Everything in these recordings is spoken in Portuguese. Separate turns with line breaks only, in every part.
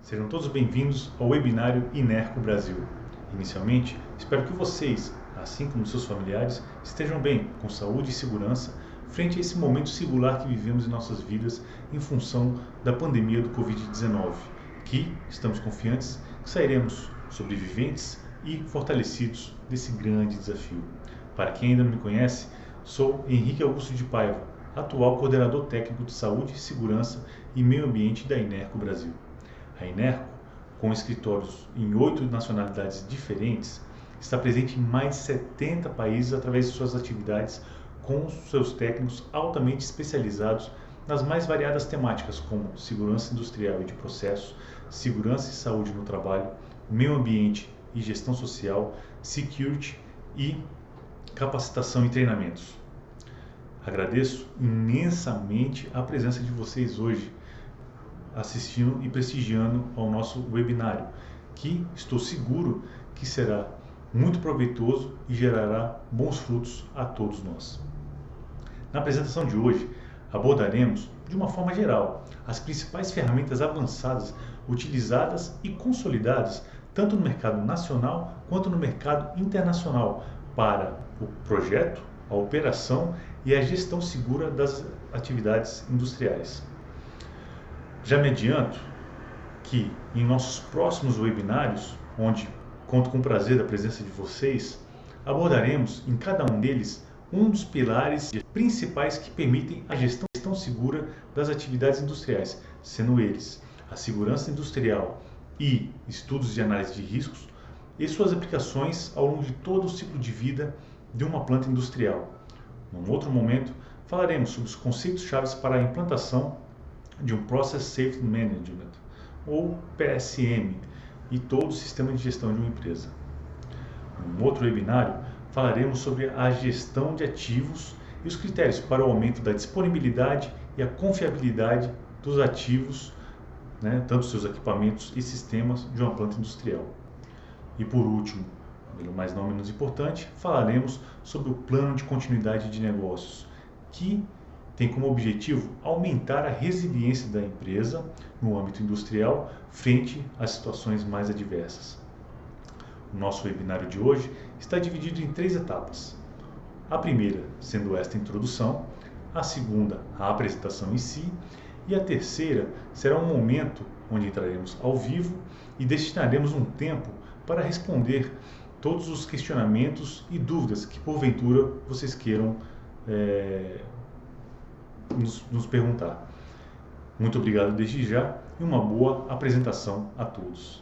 Sejam todos bem-vindos ao webinário Inerco Brasil. Inicialmente, espero que vocês, assim como seus familiares, estejam bem, com saúde e segurança, frente a esse momento singular que vivemos em nossas vidas em função da pandemia do Covid-19, que estamos confiantes que sairemos sobreviventes e fortalecidos desse grande desafio. Para quem ainda não me conhece, sou Henrique Augusto de Paiva, atual coordenador técnico de saúde, segurança e meio ambiente da Inerco Brasil. A Inerco, com escritórios em 8 nacionalidades diferentes, está presente em mais de 70 países através de suas atividades com seus técnicos altamente especializados nas mais variadas temáticas como segurança industrial e de processos, segurança e saúde no trabalho, meio ambiente e gestão social, security e capacitação e treinamentos. Agradeço imensamente a presença de vocês hoje, assistindo e prestigiando ao nosso webinário, que estou seguro que será muito proveitoso e gerará bons frutos a todos nós. Na apresentação de hoje, abordaremos, de uma forma geral, as principais ferramentas avançadas utilizadas e consolidadas tanto no mercado nacional quanto no mercado internacional para o projeto, a operação e a gestão segura das atividades industriais. Já me adianto que em nossos próximos webinários, onde conto com o prazer da presença de vocês, abordaremos em cada um deles um dos pilares principais que permitem a gestão segura das atividades industriais, sendo eles a segurança industrial e estudos de análise de riscos e suas aplicações ao longo de todo o ciclo de vida de uma planta industrial. Num outro momento, falaremos sobre os conceitos-chave para a implantação de um Process Safety Management, ou PSM, e todo o sistema de gestão de uma empresa. Em outro webinário, falaremos sobre a gestão de ativos e os critérios para o aumento da disponibilidade e a confiabilidade dos ativos, tanto seus equipamentos e sistemas de uma planta industrial. E por último, mas não menos importante, falaremos sobre o plano de continuidade de negócios, que tem como objetivo aumentar a resiliência da empresa no âmbito industrial frente às situações mais adversas. O nosso webinário de hoje está dividido em 3 etapas. A primeira sendo esta introdução, a segunda a apresentação em si e a terceira será um momento onde entraremos ao vivo e destinaremos um tempo para responder todos os questionamentos e dúvidas que porventura vocês queiram nos perguntar. Muito obrigado desde já e uma boa apresentação a todos.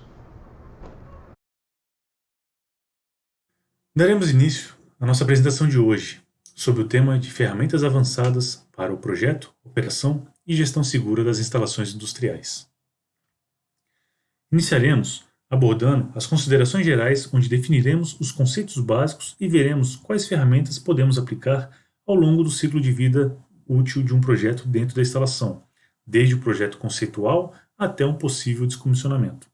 Daremos início à nossa apresentação de hoje sobre o tema de ferramentas avançadas para o projeto, operação e gestão segura das instalações industriais. Iniciaremos abordando as considerações gerais, onde definiremos os conceitos básicos e veremos quais ferramentas podemos aplicar ao longo do ciclo de vida útil de um projeto dentro da instalação, desde o projeto conceitual até um possível descomissionamento.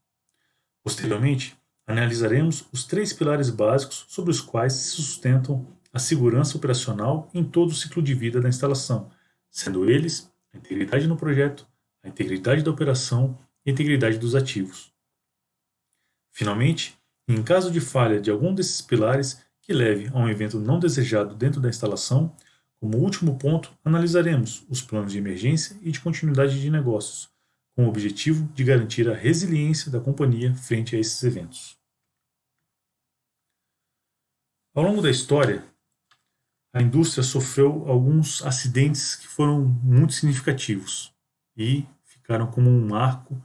Posteriormente, analisaremos os 3 pilares básicos sobre os quais se sustentam a segurança operacional em todo o ciclo de vida da instalação, sendo eles a integridade no projeto, a integridade da operação e a integridade dos ativos. Finalmente, em caso de falha de algum desses pilares que leve a um evento não desejado dentro da instalação, como último ponto, analisaremos os planos de emergência e de continuidade de negócios, com o objetivo de garantir a resiliência da companhia frente a esses eventos. Ao longo da história, a indústria sofreu alguns acidentes que foram muito significativos e ficaram como um marco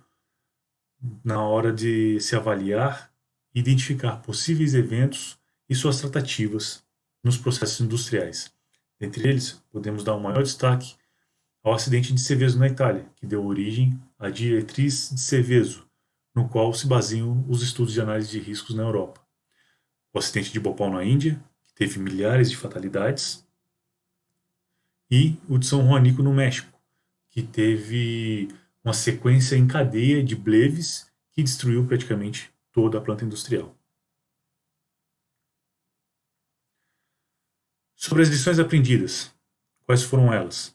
na hora de se avaliar e identificar possíveis eventos e suas tratativas nos processos industriais. Entre eles, podemos dar um maior destaque ao acidente de Seveso na Itália, que deu origem à diretriz de Seveso, no qual se baseiam os estudos de análise de riscos na Europa. O acidente de Bhopal na Índia, que teve milhares de fatalidades, e o de São Juanico no México, que teve uma sequência em cadeia de bleves que destruiu praticamente toda a planta industrial. Sobre as lições aprendidas, quais foram elas?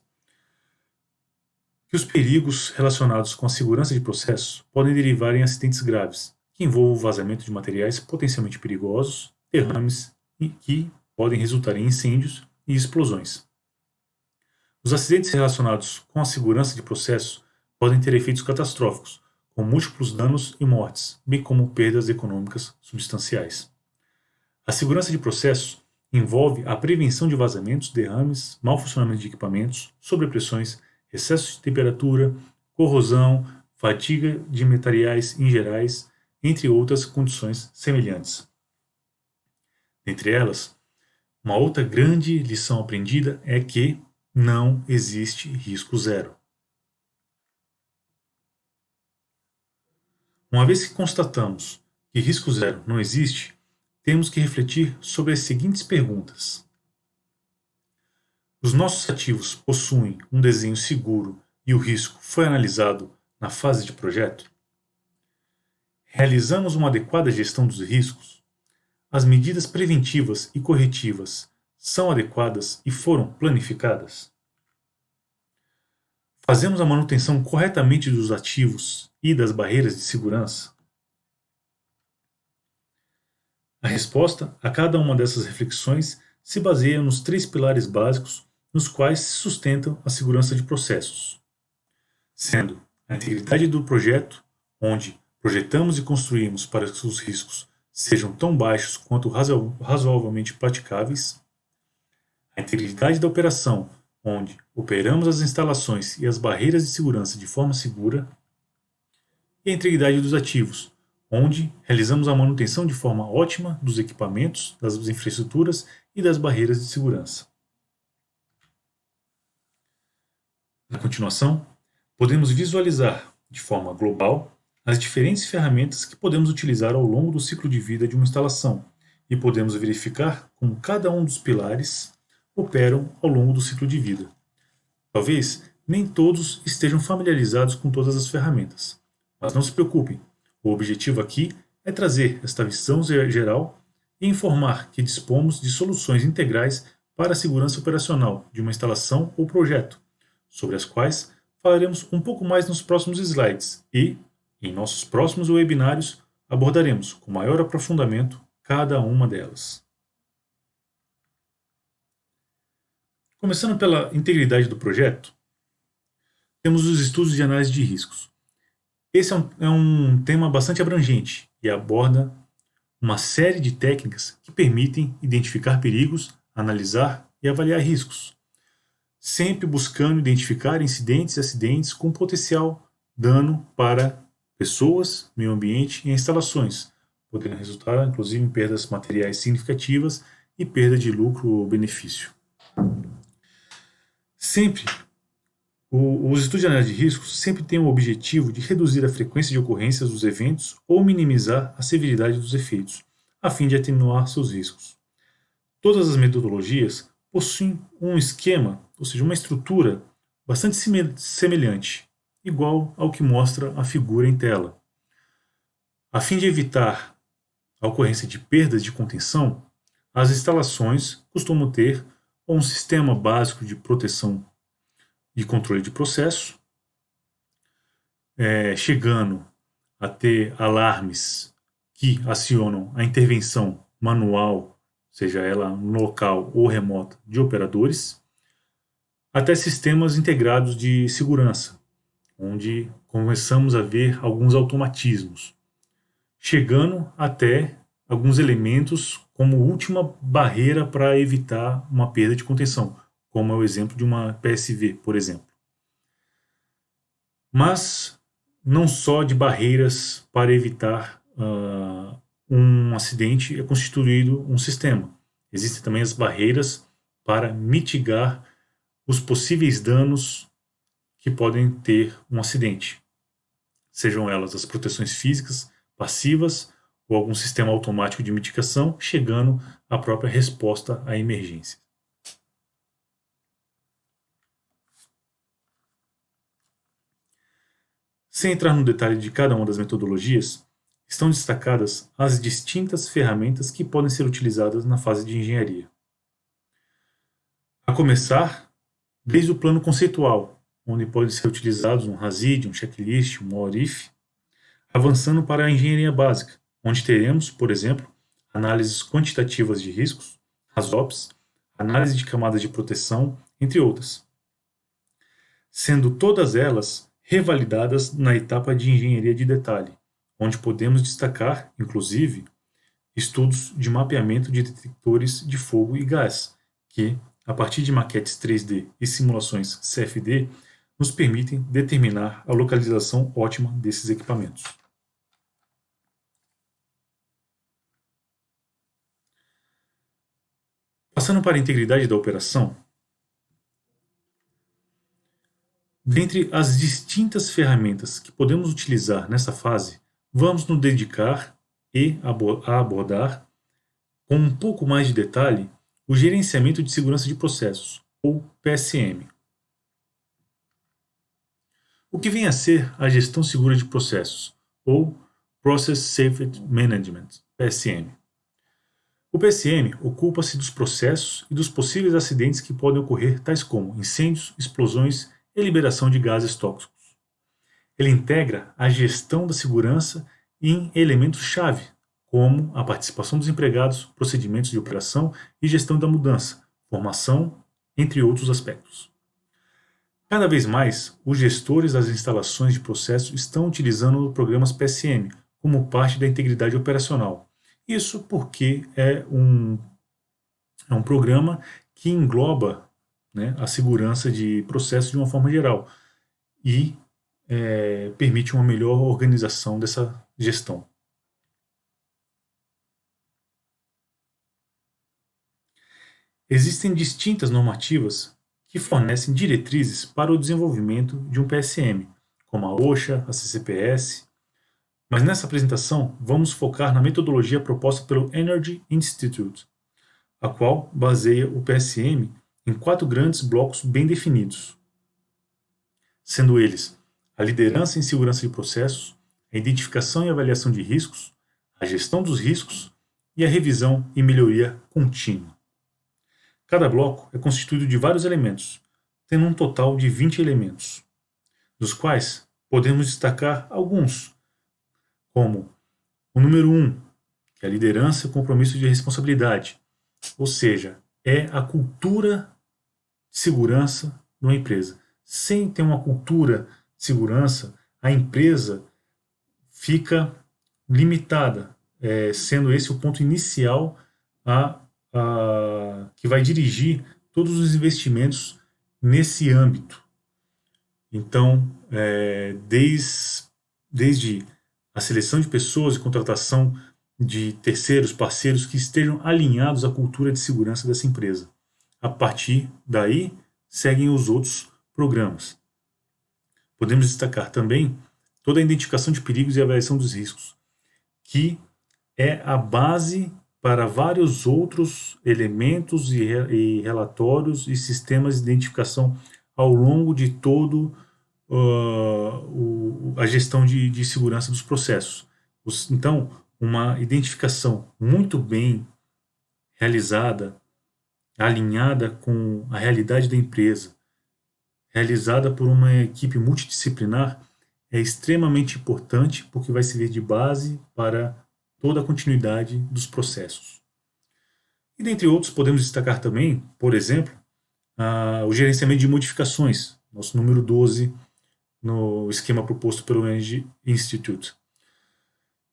que os perigos relacionados com a segurança de processos podem derivar em acidentes graves, que envolvam o vazamento de materiais potencialmente perigosos, derrames e que podem resultar em incêndios e explosões. Os acidentes relacionados com a segurança de processos podem ter efeitos catastróficos, com múltiplos danos e mortes, bem como perdas econômicas substanciais. A segurança de processos envolve a prevenção de vazamentos, derrames, mau funcionamento de equipamentos, sobrepressões, excesso de temperatura, corrosão, fadiga de materiais em gerais, entre outras condições semelhantes. Dentre elas, uma outra grande lição aprendida é que não existe risco zero. Uma vez que constatamos que risco zero não existe, temos que refletir sobre as seguintes perguntas. Os nossos ativos possuem um desenho seguro e o risco foi analisado na fase de projeto? Realizamos uma adequada gestão dos riscos? As medidas preventivas e corretivas são adequadas e foram planificadas? Fazemos a manutenção corretamente dos ativos e das barreiras de segurança? A resposta a cada uma dessas reflexões se baseia nos 3 pilares básicos nos quais se sustentam a segurança de processos, sendo a integridade do projeto, onde projetamos e construímos para que os riscos sejam tão baixos quanto razoavelmente praticáveis, a integridade da operação, onde operamos as instalações e as barreiras de segurança de forma segura, e a integridade dos ativos, onde realizamos a manutenção de forma ótima dos equipamentos, das infraestruturas e das barreiras de segurança. Na continuação, podemos visualizar de forma global as diferentes ferramentas que podemos utilizar ao longo do ciclo de vida de uma instalação e podemos verificar como cada um dos pilares operam ao longo do ciclo de vida. Talvez nem todos estejam familiarizados com todas as ferramentas, mas não se preocupem, o objetivo aqui é trazer esta visão geral e informar que dispomos de soluções integrais para a segurança operacional de uma instalação ou projeto, sobre as quais falaremos um pouco mais nos próximos slides e, em nossos próximos webinários, abordaremos com maior aprofundamento cada uma delas. Começando pela integridade do projeto, temos os estudos de análise de riscos. Esse é um tema bastante abrangente e aborda uma série de técnicas que permitem identificar perigos, analisar e avaliar riscos, sempre buscando identificar incidentes e acidentes com potencial dano para pessoas, meio ambiente e instalações, podendo resultar inclusive em perdas materiais significativas e perda de lucro ou benefício. Os estudos de análise de riscos sempre têm o objetivo de reduzir a frequência de ocorrências dos eventos ou minimizar a severidade dos efeitos, a fim de atenuar seus riscos. Todas as metodologias possuem um esquema, ou seja, uma estrutura bastante semelhante, igual ao que mostra a figura em tela. A fim de evitar a ocorrência de perdas de contenção, as instalações costumam ter um sistema básico de proteção e controle de processo, chegando a ter alarmes que acionam a intervenção manual, seja ela no local ou remota, de operadores, até sistemas integrados de segurança, onde começamos a ver alguns automatismos, chegando até alguns elementos como última barreira para evitar uma perda de contenção, como é o exemplo de uma PSV, por exemplo. Mas não só de barreiras para evitar um acidente é constituído um sistema. Existem também as barreiras para mitigar os possíveis danos que podem ter um acidente. Sejam elas as proteções físicas, passivas ou algum sistema automático de mitigação, chegando à própria resposta à emergência. Sem entrar no detalhe de cada uma das metodologias, estão destacadas as distintas ferramentas que podem ser utilizadas na fase de engenharia. A começar, desde o plano conceitual, onde podem ser utilizados um RASID, um checklist, um what if, avançando para a engenharia básica, onde teremos, por exemplo, análises quantitativas de riscos, RASOPs, análise de camadas de proteção, entre outras, sendo todas elas revalidadas na etapa de engenharia de detalhe, onde podemos destacar, inclusive, estudos de mapeamento de detectores de fogo e gás, que, a partir de maquetes 3D e simulações CFD, nos permitem determinar a localização ótima desses equipamentos. Passando para a integridade da operação, dentre as distintas ferramentas que podemos utilizar nessa fase, vamos nos dedicar a abordar, com um pouco mais de detalhe, o gerenciamento de segurança de processos, ou PSM. O que vem a ser a gestão segura de processos, ou Process Safety Management, PSM. O PSM ocupa-se dos processos e dos possíveis acidentes que podem ocorrer, tais como incêndios, explosões e liberação de gases tóxicos. Ele integra a gestão da segurança em elementos-chave, como a participação dos empregados, procedimentos de operação e gestão da mudança, formação, entre outros aspectos. Cada vez mais, os gestores das instalações de processo estão utilizando programas PSM como parte da integridade operacional. Isso porque é um programa que engloba, né, a segurança de processos de uma forma geral e permite uma melhor organização dessa gestão. Existem distintas normativas que fornecem diretrizes para o desenvolvimento de um PSM, como a OSHA, a CCPS, mas nessa apresentação vamos focar na metodologia proposta pelo Energy Institute, a qual baseia o PSM em 4 grandes blocos bem definidos, sendo eles a liderança em segurança de processos, a identificação e avaliação de riscos, a gestão dos riscos e a revisão e melhoria contínua. Cada bloco é constituído de vários elementos, tendo um total de 20 elementos, dos quais podemos destacar alguns, como o número 1, que é a liderança e compromisso de responsabilidade, ou seja, é a cultura de segurança de uma empresa. Sem ter uma cultura de segurança, a empresa fica limitada, sendo esse o ponto inicial que vai dirigir todos os investimentos nesse âmbito. Então, desde a seleção de pessoas e contratação de terceiros, parceiros que estejam alinhados à cultura de segurança dessa empresa. A partir daí, seguem os outros programas. Podemos destacar também toda a identificação de perigos e avaliação dos riscos, que é a base para vários outros elementos e relatórios e sistemas de identificação ao longo de todo a gestão de segurança dos processos. Então, uma identificação muito bem realizada, alinhada com a realidade da empresa, realizada por uma equipe multidisciplinar, é extremamente importante porque vai servir de base para toda a continuidade dos processos. E dentre outros, podemos destacar também, por exemplo, o gerenciamento de modificações, nosso número 12 no esquema proposto pelo Energy Institute,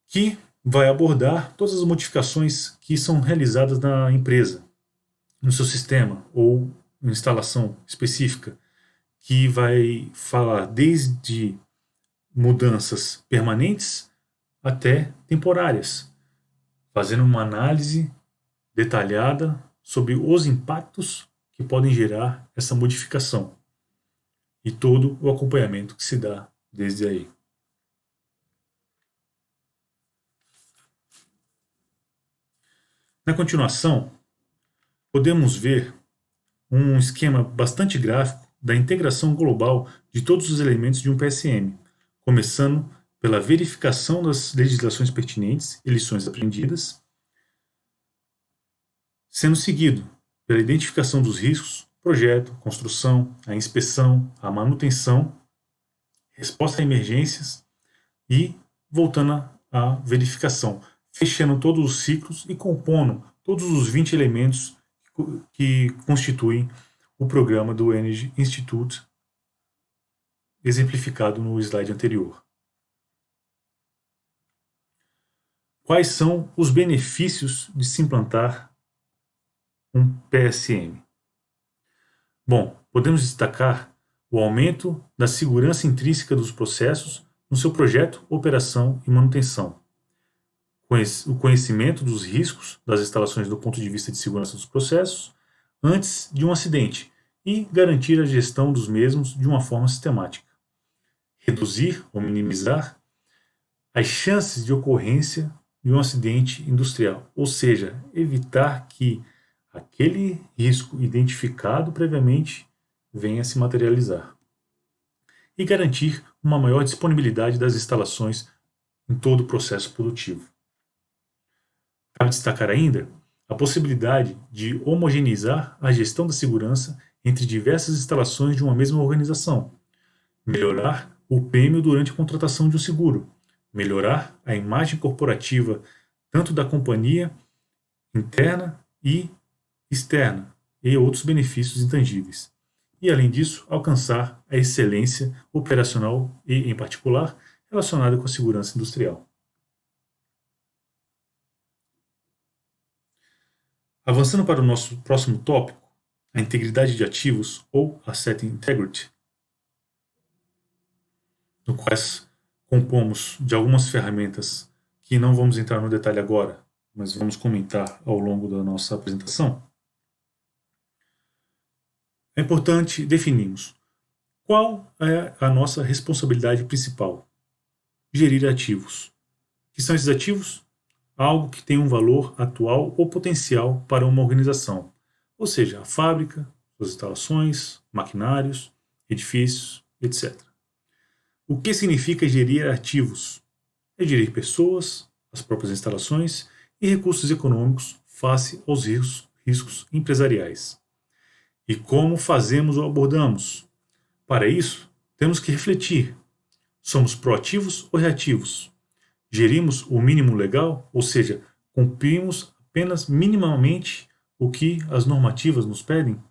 que vai abordar todas as modificações que são realizadas na empresa, no seu sistema ou instalação específica, que vai falar desde mudanças permanentes até temporárias, fazendo uma análise detalhada sobre os impactos que podem gerar essa modificação e todo o acompanhamento que se dá desde aí. Na continuação, podemos ver um esquema bastante gráfico da integração global de todos os elementos de um PSM, começando pela verificação das legislações pertinentes e lições aprendidas, sendo seguido pela identificação dos riscos, projeto, construção, a inspeção, a manutenção, resposta a emergências e voltando à verificação, fechando todos os ciclos e compondo todos os 20 elementos que constituem o programa do Energy Institute, exemplificado no slide anterior. Quais são os benefícios de se implantar um PSM? Bom, podemos destacar o aumento da segurança intrínseca dos processos no seu projeto, operação e manutenção, o conhecimento dos riscos das instalações do ponto de vista de segurança dos processos antes de um acidente e garantir a gestão dos mesmos de uma forma sistemática, reduzir ou minimizar as chances de ocorrência de um acidente industrial, ou seja, evitar que aquele risco identificado previamente venha a se materializar. E garantir uma maior disponibilidade das instalações em todo o processo produtivo. Cabe destacar ainda a possibilidade de homogeneizar a gestão da segurança entre diversas instalações de uma mesma organização, melhorar o prêmio durante a contratação de um seguro, melhorar a imagem corporativa tanto da companhia interna e externa e outros benefícios intangíveis. E, além disso, alcançar a excelência operacional e, em particular, relacionada com a segurança industrial. Avançando para o nosso próximo tópico, a integridade de ativos ou Asset Integrity, no qual compomos de algumas ferramentas que não vamos entrar no detalhe agora, mas vamos comentar ao longo da nossa apresentação. É importante definirmos qual é a nossa responsabilidade principal: gerir ativos. O que são esses ativos? Algo que tem um valor atual ou potencial para uma organização, ou seja, a fábrica, suas instalações, maquinários, edifícios, etc. O que significa gerir ativos? É gerir pessoas, as próprias instalações e recursos econômicos face aos riscos empresariais. E como fazemos ou abordamos? Para isso, temos que refletir. Somos proativos ou reativos? Gerimos o mínimo legal, ou seja, cumprimos apenas minimamente o que as normativas nos pedem?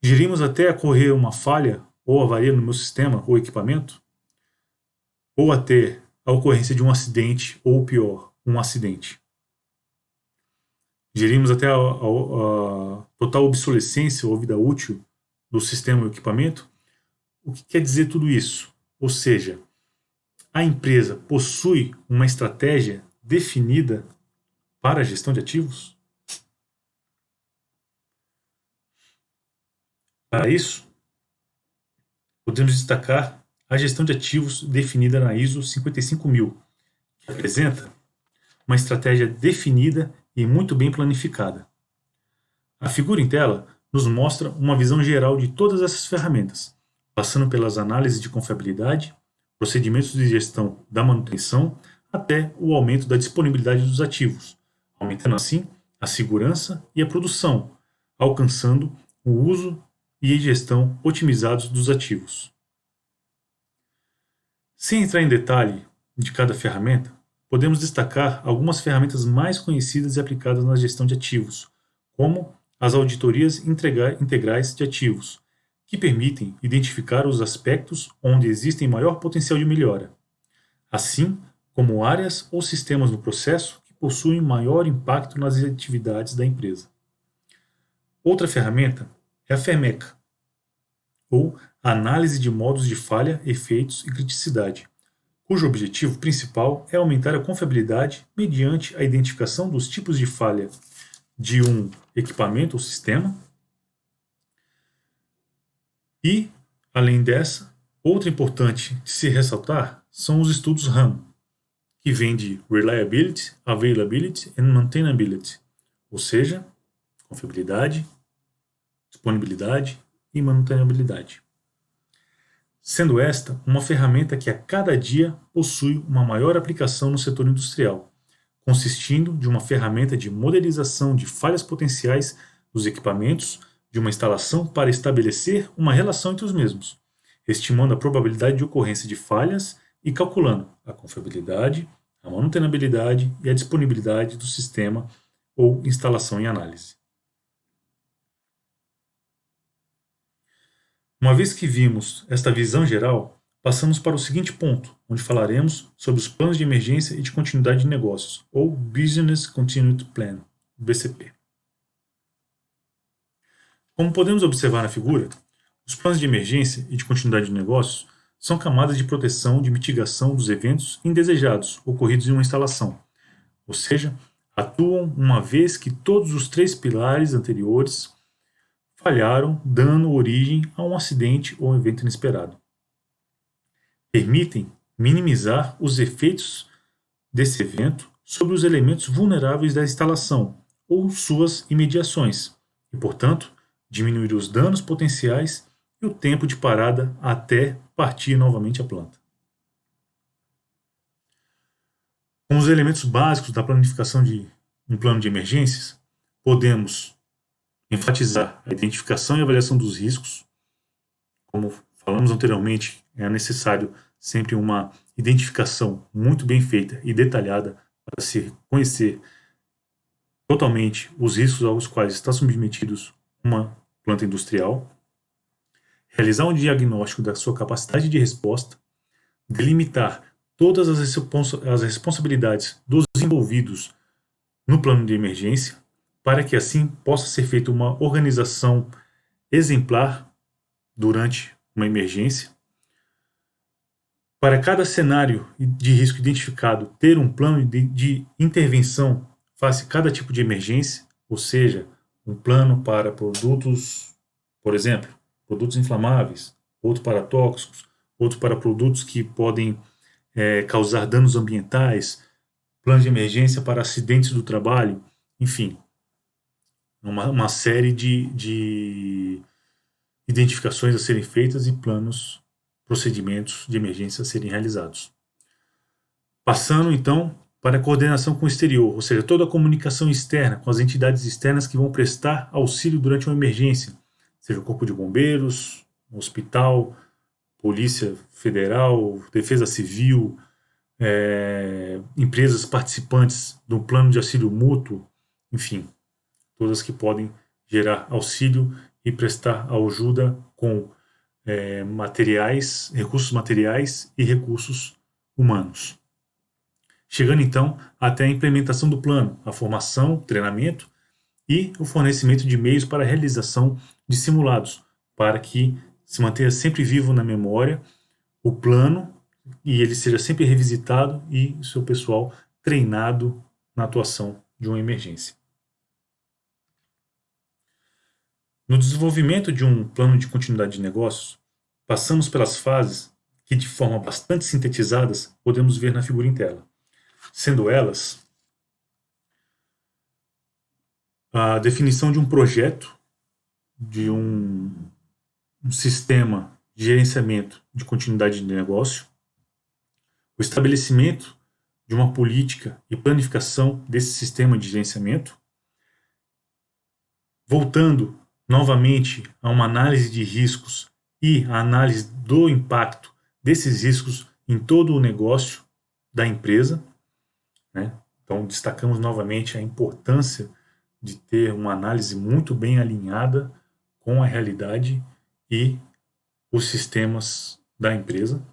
Gerimos até ocorrer uma falha ou avaria no meu sistema ou equipamento? Ou até a ocorrência de um acidente ou, pior, um acidente? Gerimos até a total obsolescência ou vida útil do sistema ou equipamento? O que quer dizer tudo isso? Ou seja, a empresa possui uma estratégia definida para a gestão de ativos? Para isso, podemos destacar a gestão de ativos definida na ISO 55000, que apresenta uma estratégia definida e muito bem planificada. A figura em tela nos mostra uma visão geral de todas essas ferramentas, passando pelas análises de confiabilidade, procedimentos de gestão da manutenção, até o aumento da disponibilidade dos ativos, aumentando assim a segurança e a produção, alcançando o uso e a gestão otimizados dos ativos. Sem entrar em detalhe de cada ferramenta, podemos destacar algumas ferramentas mais conhecidas e aplicadas na gestão de ativos, como as auditorias integrais de ativos, que permitem identificar os aspectos onde existem maior potencial de melhora, assim como áreas ou sistemas no processo que possuem maior impacto nas atividades da empresa. Outra ferramenta é a FEMECA, ou Análise de Modos de Falha, Efeitos e Criticidade, cujo objetivo principal é aumentar a confiabilidade mediante a identificação dos tipos de falha de um equipamento ou sistema. E, além dessa, outra importante de se ressaltar são os estudos RAM, que vêm de Reliability, Availability and Maintainability, ou seja, confiabilidade, disponibilidade e manutenabilidade. Sendo esta uma ferramenta que a cada dia possui uma maior aplicação no setor industrial, consistindo de uma ferramenta de modelização de falhas potenciais dos equipamentos de uma instalação para estabelecer uma relação entre os mesmos, estimando a probabilidade de ocorrência de falhas e calculando a confiabilidade, a manutenabilidade e a disponibilidade do sistema ou instalação em análise. Uma vez que vimos esta visão geral, passamos para o seguinte ponto, onde falaremos sobre os planos de emergência e de continuidade de negócios, ou Business Continuity Plan, BCP. Como podemos observar na figura, os planos de emergência e de continuidade de negócios são camadas de proteção de mitigação dos eventos indesejados ocorridos em uma instalação, ou seja, atuam uma vez que todos os três pilares anteriores falharam, dando origem a um acidente ou um evento inesperado. Permitem minimizar os efeitos desse evento sobre os elementos vulneráveis da instalação ou suas imediações e, portanto, diminuir os danos potenciais e o tempo de parada até partir novamente a planta. Com os elementos básicos da planificação de um plano de emergências, podemos enfatizar a identificação e avaliação dos riscos. Como falamos anteriormente, é necessário sempre uma identificação muito bem feita e detalhada para se conhecer totalmente os riscos aos quais está submetidos uma planta industrial, realizar um diagnóstico da sua capacidade de resposta, delimitar todas as responsabilidades dos envolvidos no plano de emergência, para que assim possa ser feita uma organização exemplar durante uma emergência. Para cada cenário de risco identificado, ter um plano de intervenção face a cada tipo de emergência, ou seja, um plano para produtos, por exemplo, produtos inflamáveis, outro para tóxicos, outro para produtos que podem causar danos ambientais, plano de emergência para acidentes do trabalho, enfim, uma série de identificações a serem feitas e planos, procedimentos de emergência a serem realizados. Passando, então, para a coordenação com o exterior, ou seja, toda a comunicação externa com as entidades externas que vão prestar auxílio durante uma emergência, seja o Corpo de Bombeiros, hospital, Polícia Federal, Defesa Civil, empresas participantes do plano de auxílio mútuo, enfim, todas que podem gerar auxílio e prestar ajuda com recursos materiais e recursos humanos. Chegando então até a implementação do plano, a formação, treinamento e o fornecimento de meios para a realização de simulados, para que se mantenha sempre vivo na memória o plano e ele seja sempre revisitado e o seu pessoal treinado na atuação de uma emergência. No desenvolvimento de um plano de continuidade de negócios, passamos pelas fases que, de forma bastante sintetizadas, podemos ver na figura em tela, sendo elas a definição de um projeto, de um sistema de gerenciamento de continuidade de negócio, o estabelecimento de uma política e planificação desse sistema de gerenciamento, voltando novamente a uma análise de riscos e a análise do impacto desses riscos em todo o negócio da empresa, né? Então, destacamos novamente a importância de ter uma análise muito bem alinhada com a realidade e os sistemas da empresa,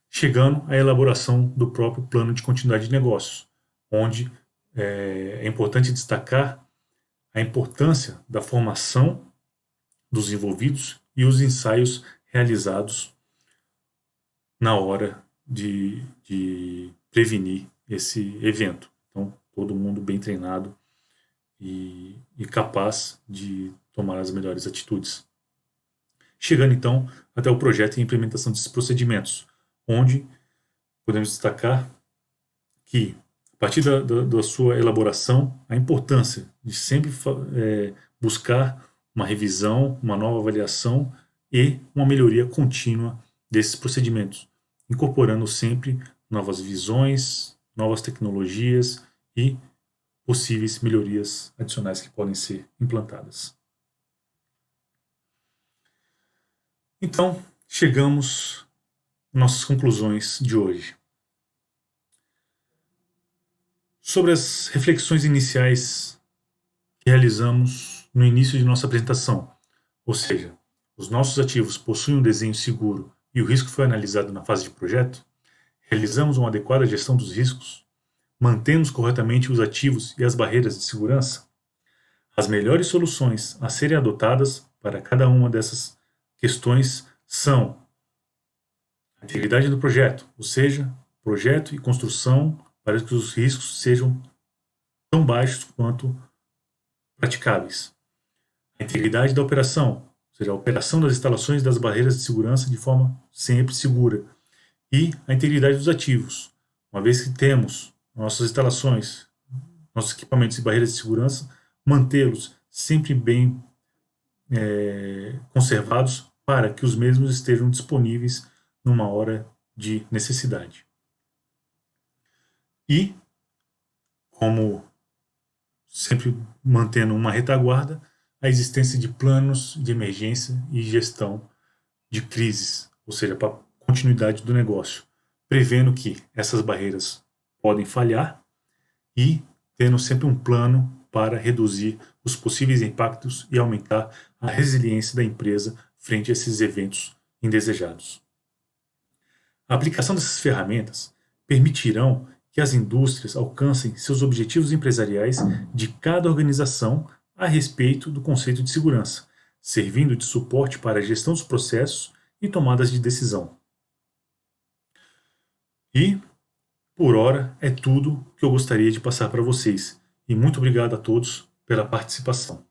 chegando à elaboração do próprio plano de continuidade de negócios, onde é importante destacar a importância da formação dos envolvidos e os ensaios realizados na hora de prevenir esse evento. Então, todo mundo bem treinado e capaz de tomar as melhores atitudes. Chegando, então, até o projeto e implementação desses procedimentos, onde podemos destacar que, a partir da sua elaboração, a importância de sempre buscar uma revisão, uma nova avaliação e uma melhoria contínua desses procedimentos, incorporando sempre novas visões, novas tecnologias e possíveis melhorias adicionais que podem ser implantadas. Então, chegamos às nossas conclusões de hoje. Sobre as reflexões iniciais que realizamos no início de nossa apresentação, ou seja, os nossos ativos possuem um desenho seguro e o risco foi analisado na fase de projeto, realizamos uma adequada gestão dos riscos, mantemos corretamente os ativos e as barreiras de segurança, as melhores soluções a serem adotadas para cada uma dessas questões são a integridade do projeto, ou seja, projeto e construção para que os riscos sejam tão baixos quanto praticáveis. A integridade da operação, ou seja, a operação das instalações e das barreiras de segurança de forma sempre segura. E a integridade dos ativos, uma vez que temos nossas instalações, nossos equipamentos e barreiras de segurança, mantê-los sempre bem conservados para que os mesmos estejam disponíveis numa hora de necessidade. E, como sempre mantendo uma retaguarda, a existência de planos de emergência e gestão de crises, ou seja, para a continuidade do negócio, prevendo que essas barreiras podem falhar e tendo sempre um plano para reduzir os possíveis impactos e aumentar a resiliência da empresa frente a esses eventos indesejados. A aplicação dessas ferramentas permitirão que as indústrias alcancem seus objetivos empresariais de cada organização a respeito do conceito de segurança, servindo de suporte para a gestão dos processos e tomadas de decisão. E, por hora, é tudo que eu gostaria de passar para vocês. E muito obrigado a todos pela participação.